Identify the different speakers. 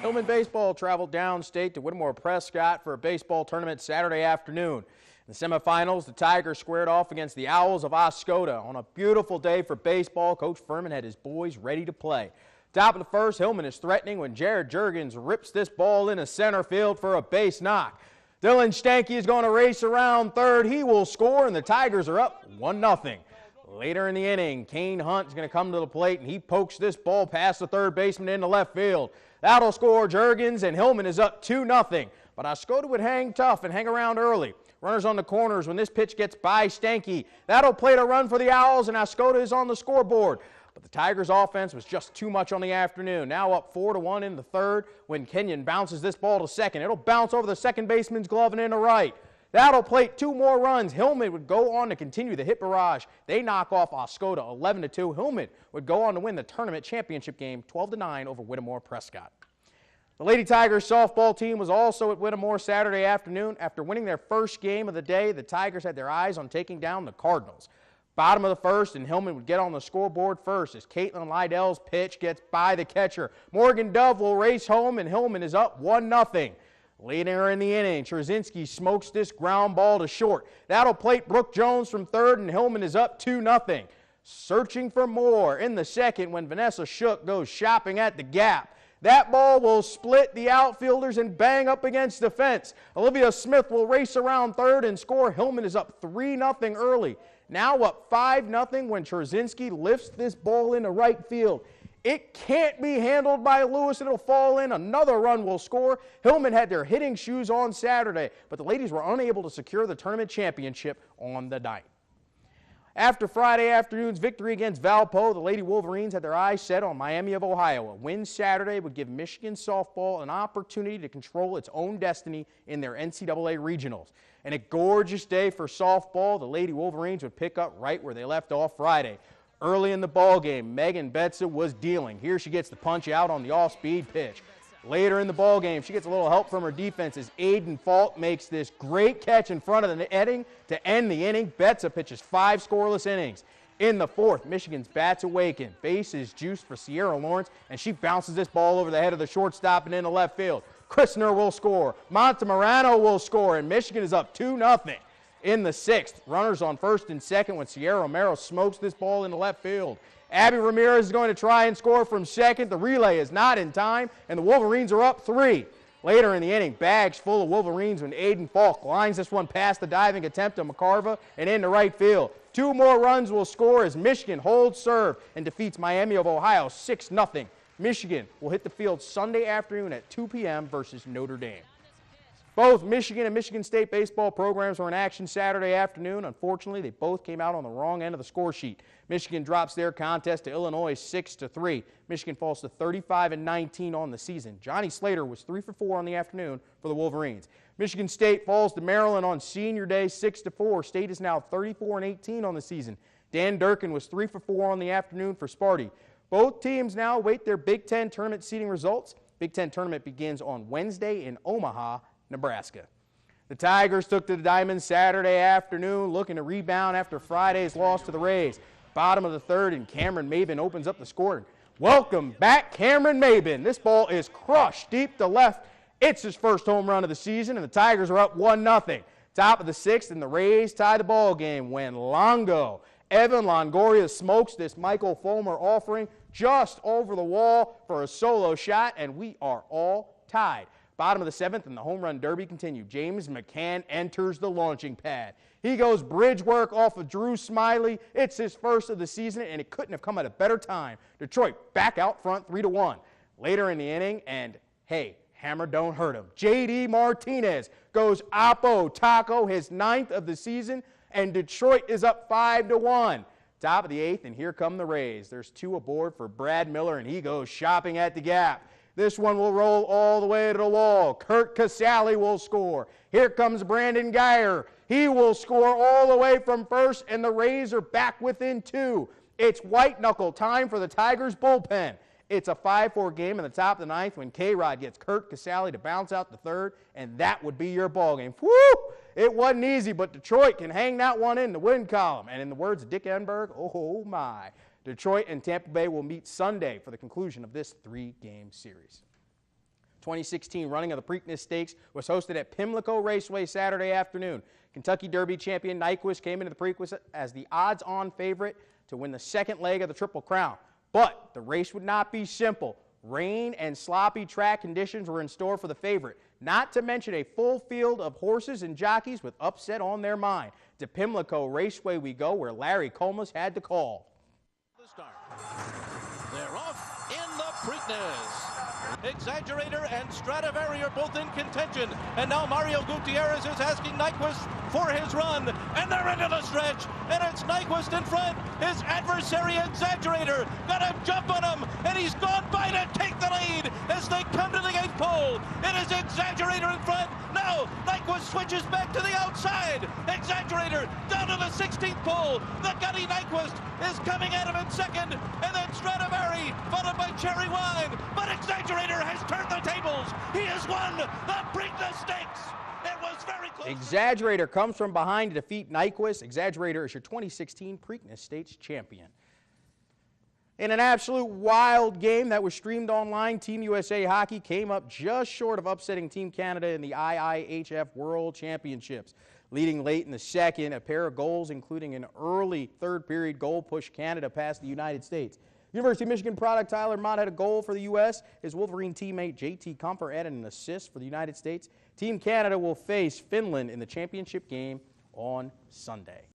Speaker 1: Hillman baseball traveled downstate to Whittemore Prescott for a baseball tournament Saturday afternoon. In the semifinals, the Tigers squared off against the Owls of Oscoda. On a beautiful day for baseball, Coach Furman had his boys ready to play. Top of the first, Hillman is threatening when Jared Juergens rips this ball into center field for a base knock. Dylan Stanky is going to race around third. He will score, and the Tigers are up 1-0. Later in the inning, Kane Hunt is going to come to the plate, and he pokes this ball past the third baseman into left field. That'll score Juergens, and Hillman is up 2-0. But Oscoda would hang tough and hang around early. Runners on the corners when this pitch gets by Stanky. That'll plate a run for the Owls, and Oscoda is on the scoreboard. But the Tigers' offense was just too much on the afternoon. Now up 4-1 in the third when Kenyon bounces this ball to second. It'll bounce over the second baseman's glove and into right. That'll plate 2 more runs. Hillman would go on to continue the hit barrage. They knock off Oscoda 11-2. Hillman would go on to win the tournament championship game 12-9 over Whittemore Prescott. The Lady Tigers softball team was also at Whittemore Saturday afternoon. After winning their first game of the day, the Tigers had their eyes on taking down the Cardinals. Bottom of the first, and Hillman would get on the scoreboard first as Caitlin Lydell's pitch gets by the catcher. Morgan Dove will race home, and Hillman is up 1-0. Later in the inning, Trzynski smokes this ground ball to short. That'll plate Brooke Jones from third, and Hillman is up 2-0. Searching for more in the second when Vanessa Shook goes shopping at the gap. That ball will split the outfielders and bang up against the fence. Olivia Smith will race around third and score. Hillman is up 3-0 early. Now up 5-0 when Trzynski lifts this ball into right field. It can't be handled by Lewis. It'll fall in. Another run will score. Hillman had their hitting shoes on Saturday, but the ladies were unable to secure the tournament championship on the night. After Friday afternoon's victory against Valpo, the Lady Wolverines had their eyes set on Miami of Ohio. A win Saturday would give Michigan softball an opportunity to control its own destiny in their NCAA regionals. And a gorgeous day for softball, the Lady Wolverines would pick up right where they left off Friday. Early in the ball game, Megan Betza was dealing. Here she gets the punch out on the off-speed pitch. Later in the ball game, she gets a little help from her defense as Aiden Falk makes this great catch in front of the netting to end the inning. Betza pitches 5 scoreless innings. In the fourth, Michigan's bats awaken. Base is juiced for Sierra Lawrence, and she bounces this ball over the head of the shortstop and into left field. Christner will score. Montemorano will score, and Michigan is up 2-0. In the sixth, runners on first and second when Sierra Romero smokes this ball into left field. Abby Ramirez is going to try and score from second. The relay is not in time, and the Wolverines are up 3. Later in the inning, bags full of Wolverines when Aiden Falk lines this one past the diving attempt of McCarva and into right field. 2 more runs will score as Michigan holds serve and defeats Miami of Ohio 6-0. Michigan will hit the field Sunday afternoon at 2 p.m. versus Notre Dame. Both Michigan and Michigan State baseball programs were in action Saturday afternoon. Unfortunately, they both came out on the wrong end of the score sheet. Michigan drops their contest to Illinois 6-3. Michigan falls to 35-19 on the season. Johnny Slater was 3 for 4 on the afternoon for the Wolverines. Michigan State falls to Maryland on senior day 6-4. State is now 34-18 on the season. Dan Durkin was 3 for 4 on the afternoon for Sparty. Both teams now await their Big Ten tournament seeding results. Big Ten tournament begins on Wednesday in Omaha, Nebraska. The Tigers took to the diamond Saturday afternoon looking to rebound after Friday's loss to the Rays. Bottom of the third, and Cameron Mabin opens up the score. Welcome back, Cameron Mabin. This ball is crushed deep to left. It's his first home run of the season, and the Tigers are up 1-0. Top of the sixth, and the Rays tie the ball game when Evan Longoria smokes this Michael Fulmer offering just over the wall for a solo shot, and we are all tied. Bottom of the seventh, and the home run derby continued. James McCann enters the launching pad. He goes bridge work off of Drew Smiley. It's his first of the season, and it couldn't have come at a better time. Detroit back out front 3-1. Later in the inning, and hey, hammer don't hurt him. J.D. Martinez goes Oppo Taco, his 9th of the season, and Detroit is up 5-1. Top of the 8th, and here come the Rays. There's 2 aboard for Brad Miller, and he goes shopping at the gap. This one will roll all the way to the wall. Kurt Casale will score. Here comes Brandon Geyer. He will score all the way from first, and the Rays are back within 2. It's white knuckle time for the Tigers bullpen. It's a 5-4 game in the top of the 9th when K-Rod gets Kurt Casale to bounce out the third, and that would be your ball game. Woo! It wasn't easy, but Detroit can hang that one in the win column. And in the words of Dick Enberg, oh my. Detroit and Tampa Bay will meet Sunday for the conclusion of this 3-game series. 2016 running of the Preakness Stakes was hosted at Pimlico Raceway Saturday afternoon. Kentucky Derby champion Nyquist came into the Preakness as the odds-on favorite to win the second leg of the Triple Crown. But the race would not be simple. Rain and sloppy track conditions were in store for the favorite, not to mention a full field of horses and jockeys with upset on their mind. To Pimlico Raceway we go, where Larry Comas had the call.
Speaker 2: They're off in the Preakness. Exaggerator and Stradivari are both in contention, and now Mario Gutierrez is asking Nyquist for his run, and they're into the stretch, and it's Nyquist in front. His adversary Exaggerator got a jump on him, and he's gone by to take the lead as they come to the 8th pole. It is Exaggerator in front. Now Nyquist switches back to the outside. Exaggerator down to the 16th pole. The gutty Nyquist is coming at him in second, and then Stradivari followed by Cherry Wine. But Exaggerator has turned the tables. He has won the Preakness Stakes. It was very close.
Speaker 1: Exaggerator comes from behind to defeat Nyquist. Exaggerator is your 2016 Preakness Stakes champion. In an absolute wild game that was streamed online, Team USA Hockey came up just short of upsetting Team Canada in the IIHF World Championships. Leading late in the second, a pair of goals, including an early third-period goal, pushed Canada past the United States. University of Michigan product Tyler Mott had a goal for the U.S. His Wolverine teammate J.T. Comfer added an assist for the United States. Team Canada will face Finland in the championship game on Sunday.